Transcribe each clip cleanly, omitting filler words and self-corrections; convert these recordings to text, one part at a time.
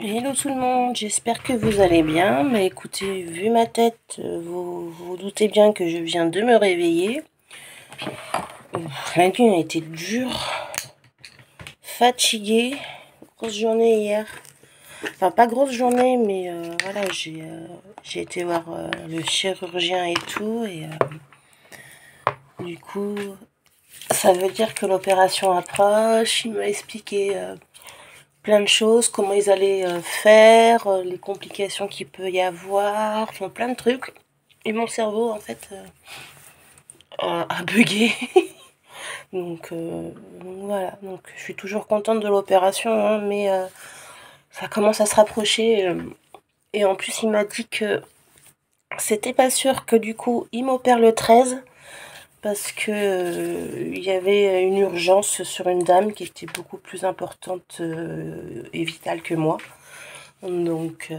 Hello tout le monde, j'espère que vous allez bien. Mais écoutez, vu ma tête, vous vous doutez bien que je viens de me réveiller. La nuit a été dure, fatiguée, grosse journée hier. Enfin, pas grosse journée, mais voilà, j'ai été voir le chirurgien et tout. Et du coup, ça veut dire que l'opération approche. Il m'a expliqué plein de choses, comment ils allaient faire, les complications qu'il peut y avoir, enfin plein de trucs. Et mon cerveau, en fait, a bugué. donc voilà, donc je suis toujours contente de l'opération, hein, mais ça commence à se rapprocher. Et en plus, il m'a dit que c'était pas sûr que du coup, il m'opère le 13 parce que il y avait une urgence sur une dame qui était beaucoup plus importante et vitale que moi. Donc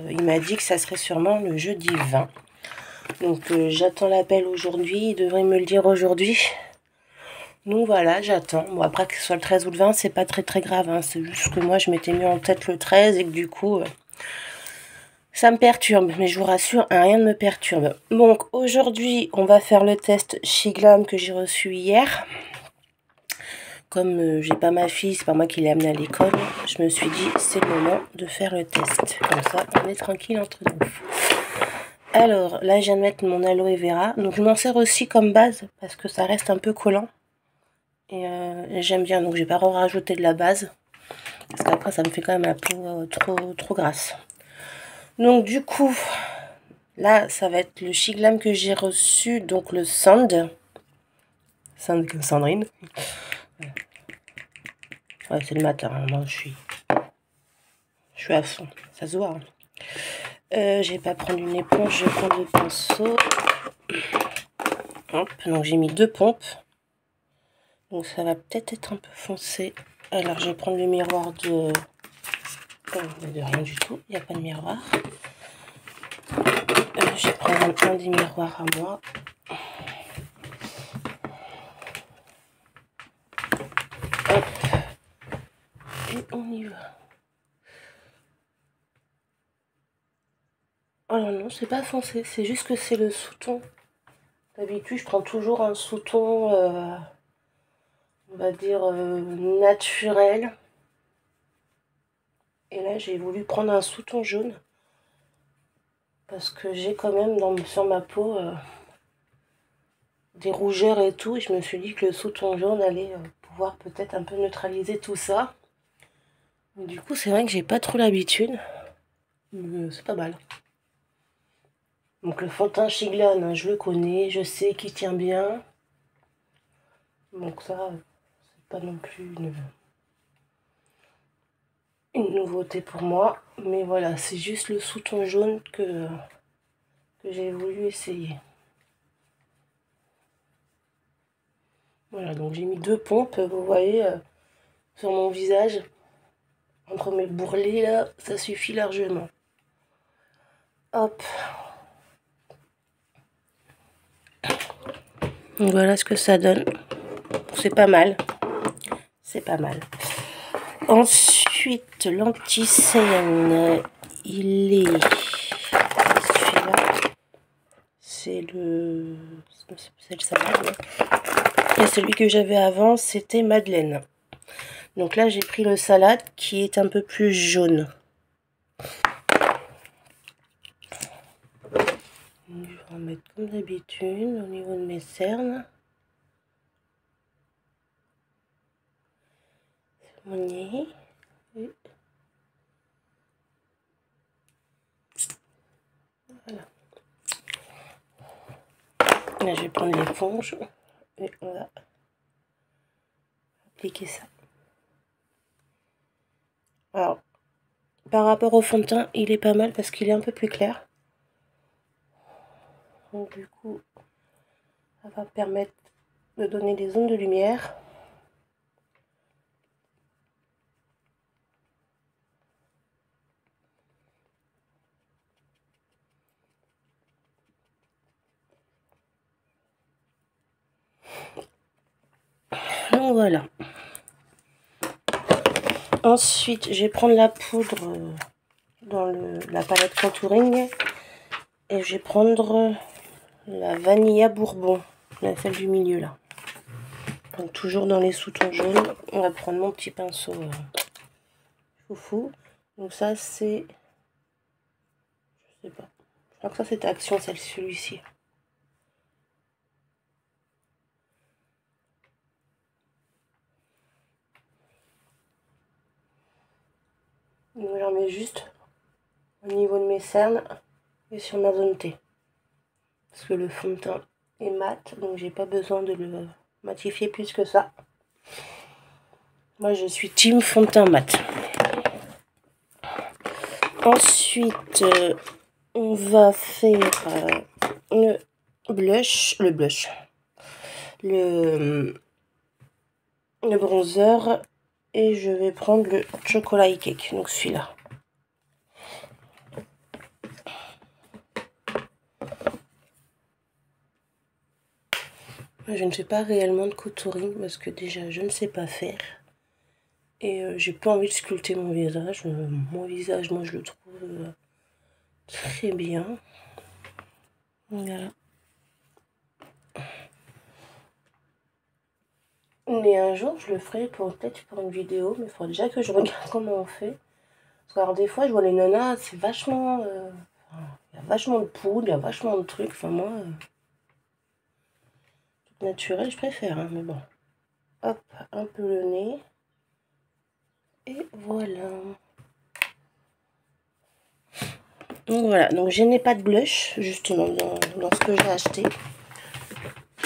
il m'a dit que ça serait sûrement le jeudi 20. Donc j'attends l'appel aujourd'hui, il devrait me le dire aujourd'hui. Donc voilà, j'attends. Bon, après que ce soit le 13 ou le 20, c'est pas très très grave, hein. C'est juste que moi je m'étais mis en tête le 13 et que du coup ça me perturbe, mais je vous rassure, rien ne me perturbe. Donc aujourd'hui on va faire le test Shiglam que j'ai reçu hier. Comme j'ai pas ma fille, c'est pas moi qui l'ai amenée à l'école, je me suis dit c'est le moment de faire le test. Comme ça, on est tranquille entre nous. Alors là, je viens de mettre mon aloe vera. Donc je m'en sers aussi comme base parce que ça reste un peu collant. Et j'aime bien, donc je vais pas rajouter de la base. Parce qu'après, ça me fait quand même la peau trop grasse. Donc du coup, là, ça va être le Shiglam que j'ai reçu, donc le Sand. Sand comme Sandrine. Ouais, c'est le matin, hein. Moi je suis à fond, ça se voit. Hein. Je vais pas prendre une éponge, je vais prendre le pinceau. Hop, donc j'ai mis 2 pompes. Donc ça va peut-être être un peu foncé. Alors je vais prendre le miroir de rien du tout, il n'y a pas de miroir. Je vais prendre un des miroirs à moi. Hop. Et on y va. Alors non, c'est pas foncé, c'est juste que c'est le sous-ton. D'habitude, je prends toujours un sous-ton, on va dire, naturel. Et là, j'ai voulu prendre un sous-ton jaune. Parce que j'ai quand même sur ma peau des rougeurs et tout. Et je me suis dit que le sous-ton jaune allait pouvoir peut-être un peu neutraliser tout ça. Du coup, c'est vrai que j'ai pas trop l'habitude. Mais c'est pas mal. Donc le fond de teint Shiglam, hein, je le connais, je sais qu'il tient bien. Donc ça, c'est pas non plus une nouveauté pour moi. Mais voilà, c'est juste le sous-ton jaune que j'ai voulu essayer. Voilà, donc j'ai mis 2 pompes, vous voyez, sur mon visage. Entre mes bourrelets là, ça suffit largement. Hop. Donc voilà ce que ça donne. C'est pas mal. C'est pas mal. Ensuite, l'anti-cyan, il est celui-là. C'est le salade. Et celui que j'avais avant, c'était Madeleine. Donc là, j'ai pris le salade qui est un peu plus jaune. Je vais en mettre comme d'habitude au niveau de mes cernes. Mon nez. Voilà. Là, je vais prendre l'éponge et on va appliquer ça. Alors, par rapport au fond de teint, il est pas mal parce qu'il est un peu plus clair. Donc du coup, ça va permettre de donner des zones de lumière. Donc voilà. Ensuite, je vais prendre la poudre dans la palette contouring. Et je vais prendre la Vanilla Bourbon, celle du milieu là. Donc toujours dans les sous-tons jaunes. On va prendre mon petit pinceau foufou. Donc ça c'est... Je sais pas. Je crois que ça c'est Action, celui-ci. Donc j'en mets juste au niveau de mes cernes et sur ma zone T. Parce que le fond de teint est mat, donc j'ai pas besoin de le matifier plus que ça. Moi je suis team fond de teint mat. Ensuite on va faire le bronzer, et je vais prendre le Chocolate Cake, donc celui-là. Je ne fais pas réellement de contouring parce que déjà je ne sais pas faire. Et j'ai pas envie de sculpter mon visage. Mon visage, moi je le trouve très bien. Voilà. Mais un jour je le ferai peut-être pour une vidéo. Mais il faudra déjà que je regarde comment on fait. Parce que alors, des fois je vois les nanas, c'est vachement... il y a vachement de poudre, il y a vachement de trucs. Enfin moi... tout naturel je préfère, hein, mais bon. Hop, un peu le nez. Et voilà. Donc voilà, donc je n'ai pas de blush justement dans ce que j'ai acheté.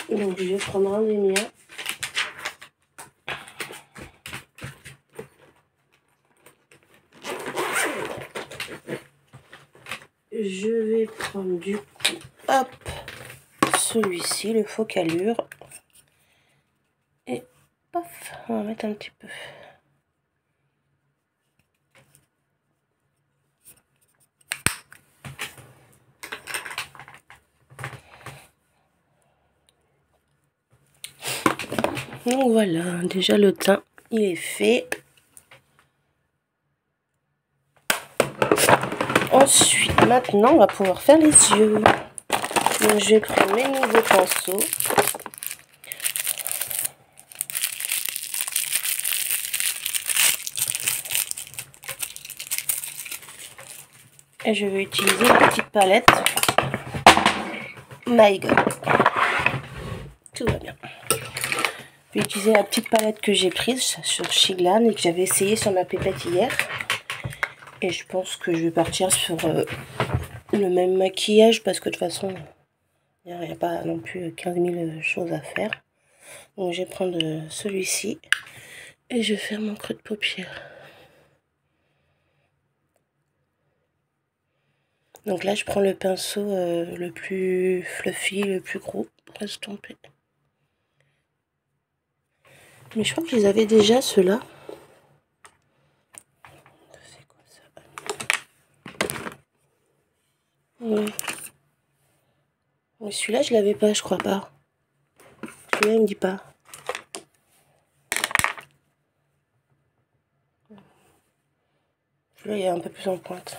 Donc je vais prendre un des miens. Je vais prendre du coup, hop, celui-ci, le Focalure. Et paf, on va mettre un petit peu. Donc voilà, déjà le teint, il est fait. Ensuite, maintenant, on va pouvoir faire les yeux. Donc je vais prendre mes nouveaux pinceaux. Et je vais utiliser la petite palette My God. Tout va bien. Je vais utiliser la petite palette que j'ai prise sur Shiglan et que j'avais essayé sur ma pépette hier. Et je pense que je vais partir sur le même maquillage parce que de toute façon, il n'y a pas non plus 15 000 choses à faire. Donc je vais prendre celui-ci et je vais faire mon creux de paupière. Donc là, je prends le pinceau le plus fluffy, le plus gros pour estomper. Mais je crois que je les avais déjà, ceux-là. C'est quoi ça? Oui. Mais celui-là, je l'avais pas, je crois pas. Celui-là, il me dit pas. Celui-là, il est un peu plus en pointe.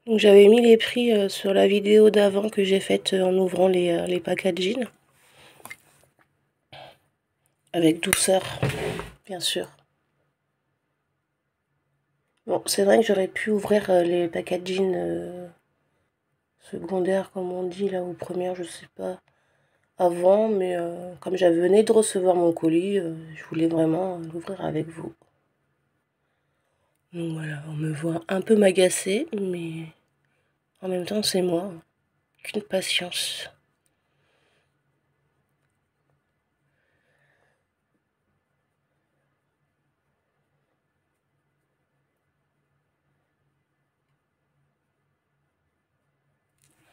Donc j'avais mis les prix sur la vidéo d'avant que j'ai faite en ouvrant les packaging. Avec douceur, bien sûr. Bon, c'est vrai que j'aurais pu ouvrir les packaging secondaires, comme on dit, là, ou premières, je sais pas, avant. Mais comme j'avais venais de recevoir mon colis, je voulais vraiment l'ouvrir avec vous. Donc voilà, on me voit un peu m'agacer, mais en même temps, c'est moi. Qu'une patience.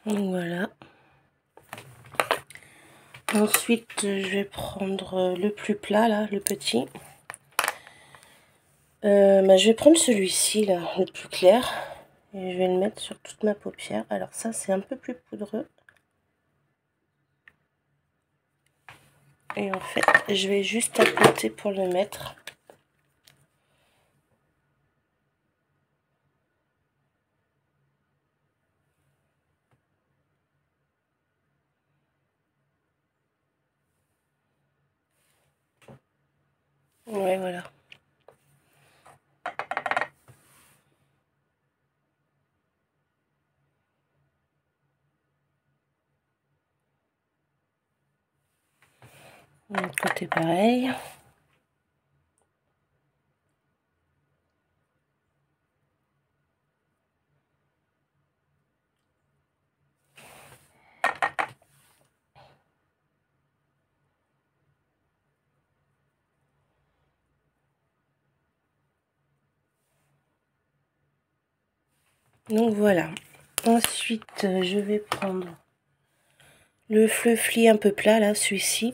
Donc voilà. Ensuite, je vais prendre le plus plat, là, le petit. Je vais prendre celui-ci, là, le plus clair. Et je vais le mettre sur toute ma paupière. Alors ça, c'est un peu plus poudreux. Et en fait, je vais juste tapoter pour le mettre. Ouais, voilà. De l'autre côté pareil. Donc voilà. Ensuite, je vais prendre le fluffy un peu plat, là, celui-ci.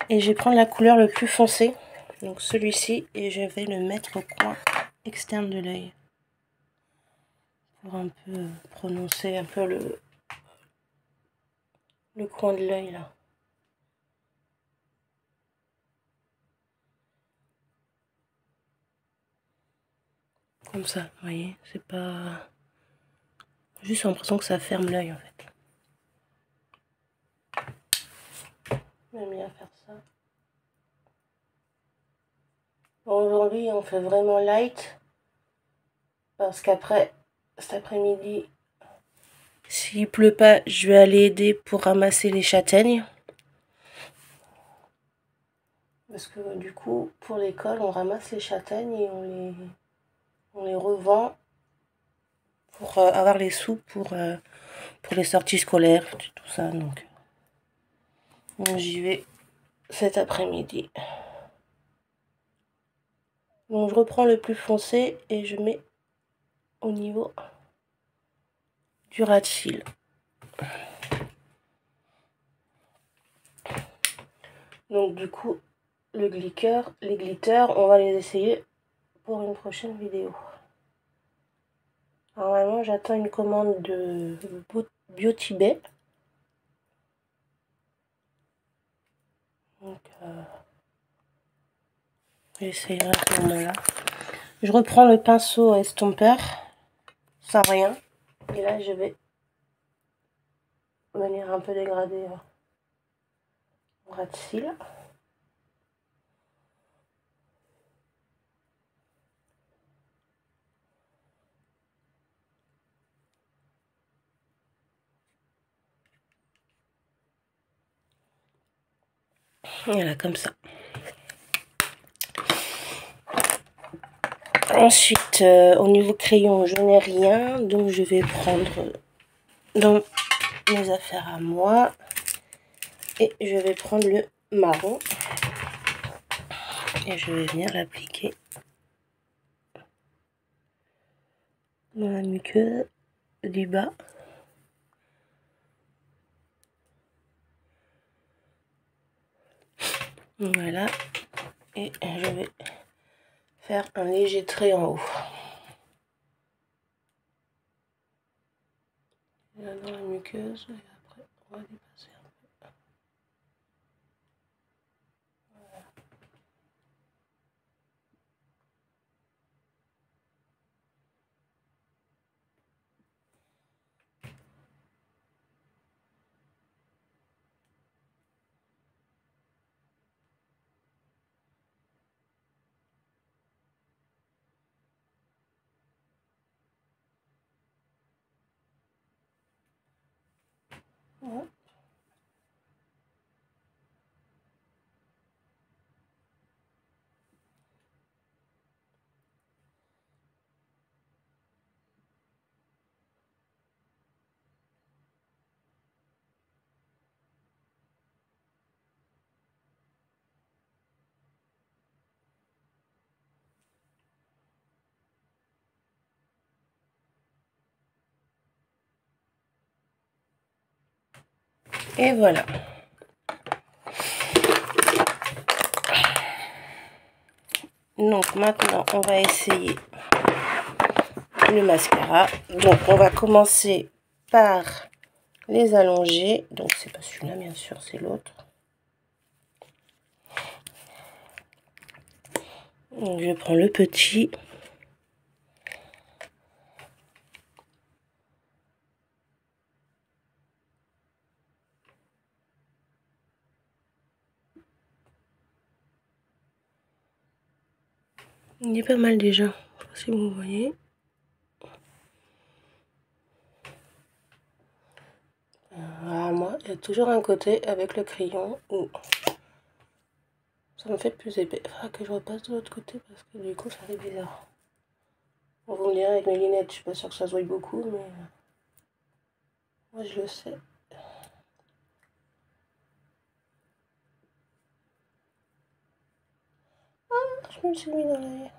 Et je vais prendre la couleur le plus foncé. Donc celui-ci. Et je vais le mettre au coin externe de l'œil. Pour un peu prononcer un peu le coin de l'œil, là. Comme ça, vous voyez. C'est pas... Juste l'impression que ça ferme l'œil, en fait. J'aime bien faire ça. Aujourd'hui, on fait vraiment light. Parce qu'après, cet après-midi, s'il pleut pas, je vais aller aider pour ramasser les châtaignes. Parce que du coup, pour l'école, on ramasse les châtaignes et on les revend pour avoir les sous pour les sorties scolaires, tout ça. Donc j'y vais cet après-midi. Donc je reprends le plus foncé et je mets au niveau du ras de cils. Donc du coup, les glitters, on va les essayer pour une prochaine vidéo. Normalement, j'attends une commande de Biotibet. Donc, j'essayerai à ce moment-là. Je reprends le pinceau estompeur, sans rien. Et là, je vais venir un peu dégrader le ras de cils. Voilà, comme ça. Ensuite, au niveau crayon, je n'ai rien. Donc, je vais prendre dans mes affaires à moi. Et je vais prendre le marron. Et je vais venir l'appliquer dans la muqueuse du bas. Voilà. Et je vais faire un léger trait en haut. Là dans la muqueuse et après on va dépasser un peu. Voilà. Et voilà. Donc maintenant on va essayer le mascara. Donc on va commencer par les allonger. Donc c'est pas celui-là bien sûr, c'est l'autre. Donc je prends le petit. Il est pas mal déjà. Je sais pas si vous voyez. Alors moi, il y a toujours un côté avec le crayon où ça me fait plus épais. Il faudra que je repasse de l'autre côté parce que du coup ça fait bizarre. Bon, vous me direz avec mes lunettes, je suis pas sûre que ça se voie beaucoup, mais moi je le sais. Ah, je me suis mis dans l'œil.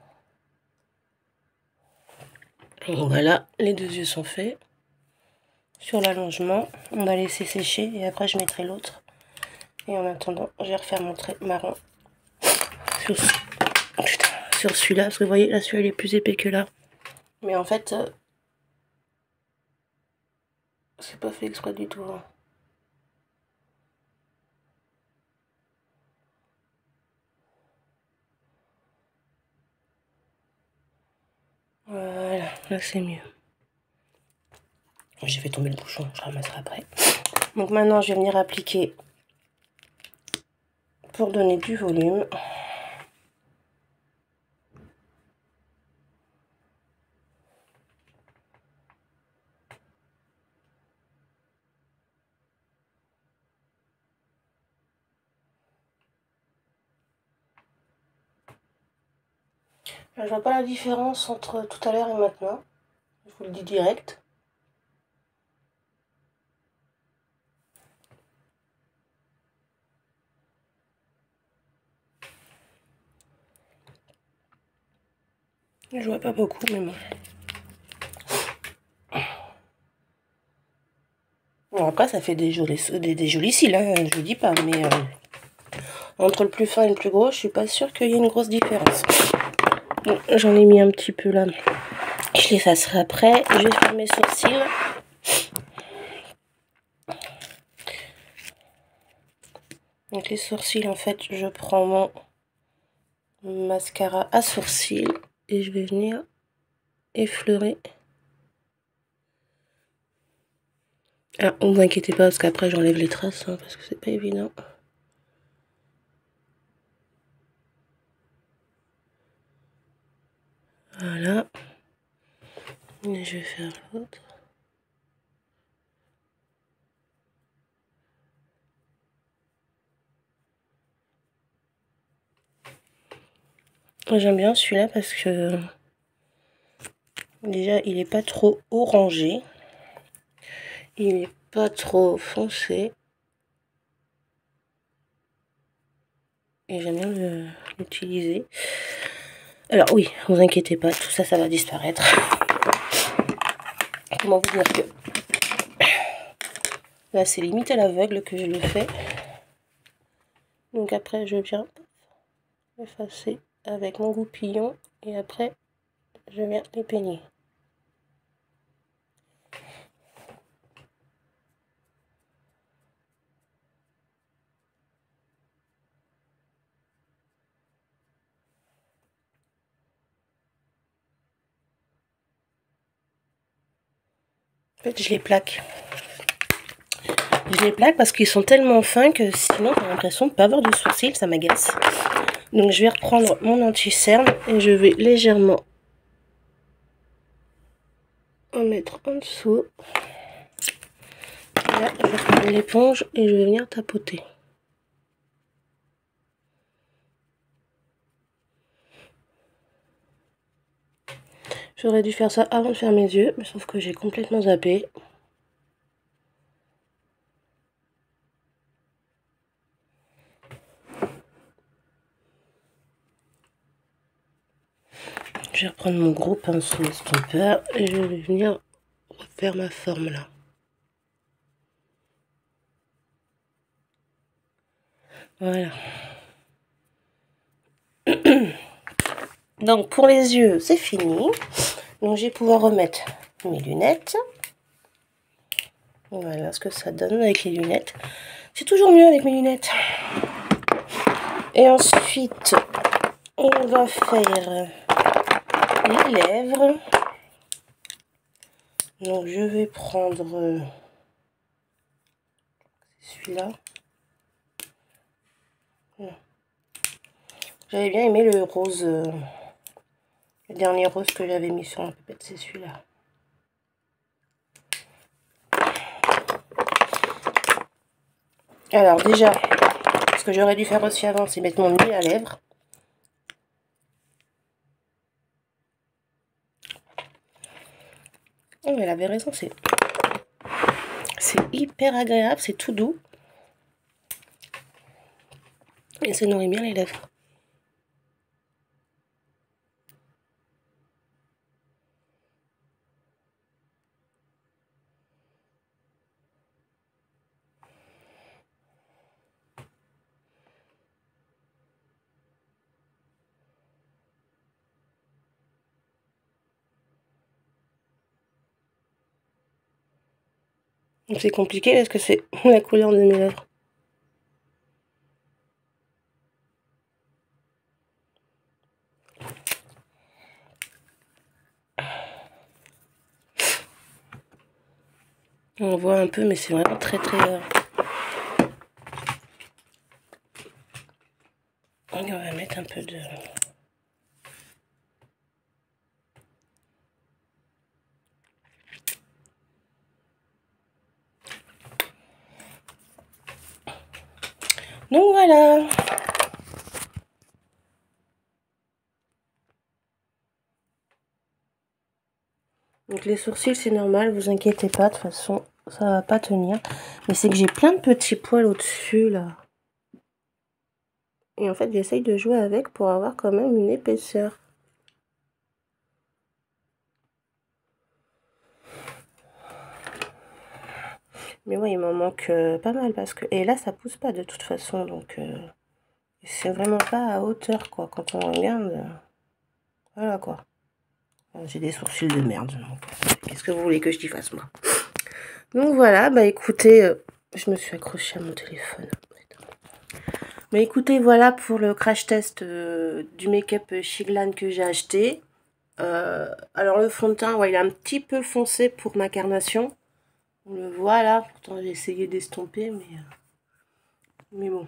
Voilà, les deux yeux sont faits. Sur l'allongement, on va laisser sécher et après je mettrai l'autre. Et en attendant, je vais refaire mon trait marron sur celui-là, parce que vous voyez, là celui-là il est plus épais que là. Mais en fait, c'est pas fait exprès du tout. Hein. Voilà, là c'est mieux. J'ai fait tomber le bouchon, je ramasserai après. Donc maintenant je vais venir appliquer pour donner du volume. Je vois pas la différence entre tout à l'heure et maintenant. Je vous le dis direct. Je vois pas beaucoup, mais bon. Bon, après, ça fait des jolis cils, hein, je vous dis pas, mais entre le plus fin et le plus gros, je suis pas sûre qu'il y ait une grosse différence. Bon, j'en ai mis un petit peu là. Je l'effacerai après. Je vais faire mes sourcils. Donc les sourcils, en fait, je prends mon mascara à sourcils et je vais venir effleurer. Alors, ne vous inquiétez pas, parce qu'après j'enlève les traces, hein, parce que c'est pas évident. Voilà. Et je vais faire l'autre. J'aime bien celui-là parce que déjà il est pas trop orangé, il est pas trop foncé et j'aime bien l'utiliser. Alors oui, vous inquiétez pas, tout ça, ça va disparaître. Comment vous dire que là c'est limite à l'aveugle que je le fais. Donc après je viens effacer avec mon goupillon et après je viens les peigner. En fait je les plaque. Je les plaque parce qu'ils sont tellement fins que sinon j'ai l'impression de ne pas avoir de sourcils, ça m'agace. Donc je vais reprendre mon anti-cerne et je vais légèrement en mettre en dessous. Et là, je vais prendre l'éponge et je vais venir tapoter. J'aurais dû faire ça avant de faire mes yeux, mais sauf que j'ai complètement zappé. Je vais reprendre mon gros pinceau estompeur et je vais venir refaire ma forme là. Voilà. Donc pour les yeux, c'est fini. Donc je vais pouvoir remettre mes lunettes. Voilà ce que ça donne avec les lunettes. C'est toujours mieux avec mes lunettes. Et ensuite, on va faire les lèvres. Donc je vais prendre celui-là. J'avais bien aimé le rose Le dernier rose que j'avais mis sur un pipette, c'est celui-là. Alors déjà, ce que j'aurais dû faire aussi avant, c'est mettre mon huile à lèvres. Oh, elle avait raison, c'est hyper agréable, c'est tout doux. Et ça nourrit bien les lèvres. C'est compliqué parce que c'est la couleur de mes lèvres. On voit un peu, mais c'est vraiment très très... On va mettre un peu de... Donc voilà. Donc les sourcils, c'est normal, vous inquiétez pas, de toute façon, ça va pas tenir. Mais c'est que j'ai plein de petits poils au-dessus, là. Et en fait, j'essaye de jouer avec pour avoir quand même une épaisseur. Mais ouais, il m'en manque pas mal parce que... Et là, ça pousse pas de toute façon, donc... c'est vraiment pas à hauteur, quoi. Quand on regarde... voilà, quoi. J'ai des sourcils de merde, donc... qu'est-ce que vous voulez que je t'y fasse, moi? Donc voilà, bah écoutez... je me suis accrochée à mon téléphone. Mais écoutez, voilà pour le crash test du make-up Shiglan que j'ai acheté. Alors le fond de teint, ouais, il est un petit peu foncé pour ma carnation. On le voit là, pourtant j'ai essayé d'estomper, mais bon,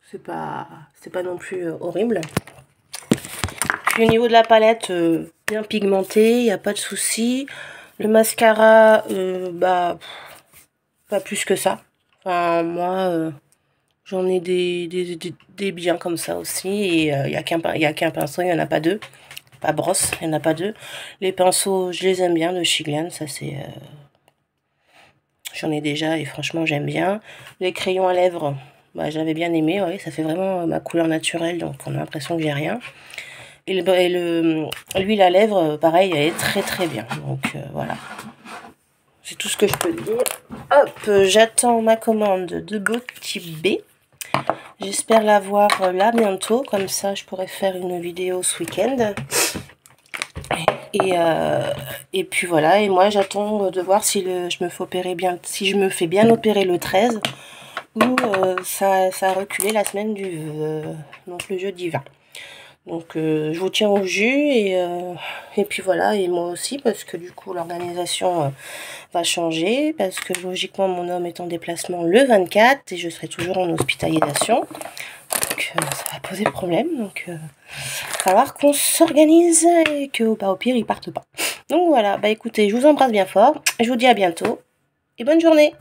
c'est pas non plus horrible. Puis au niveau de la palette, bien pigmentée, il n'y a pas de souci. Le mascara, bah, pas plus que ça. Enfin, moi, j'en ai des biens comme ça aussi. Et il n'y a qu'un pinceau, il n'y en a pas deux. Pas brosse, il n'y en a pas deux. Les pinceaux, je les aime bien, de Shiglan, ça c'est... j'en ai déjà et franchement j'aime bien. Les crayons à lèvres, bah, j'avais bien aimé, ouais, ça fait vraiment ma couleur naturelle, donc on a l'impression que j'ai rien. Et l'huile à lèvres, pareil, elle est très très bien. Donc voilà. C'est tout ce que je peux dire. Hop, j'attends ma commande de Beauty B. J'espère l'avoir là bientôt, comme ça je pourrais faire une vidéo ce week-end. Et puis voilà, et moi j'attends de voir si je me fais opérer bien, si je me fais bien opérer le 13 ou ça a reculé la semaine du donc le jeudi 20. Donc je vous tiens au jus et puis voilà, et moi aussi parce que du coup l'organisation va changer parce que logiquement mon homme est en déplacement le 24 et je serai toujours en hospitalisation. Donc ça va poser problème, donc il va falloir qu'on s'organise et que bah, au pire ils partent pas. Donc voilà, bah écoutez, je vous embrasse bien fort, je vous dis à bientôt et bonne journée.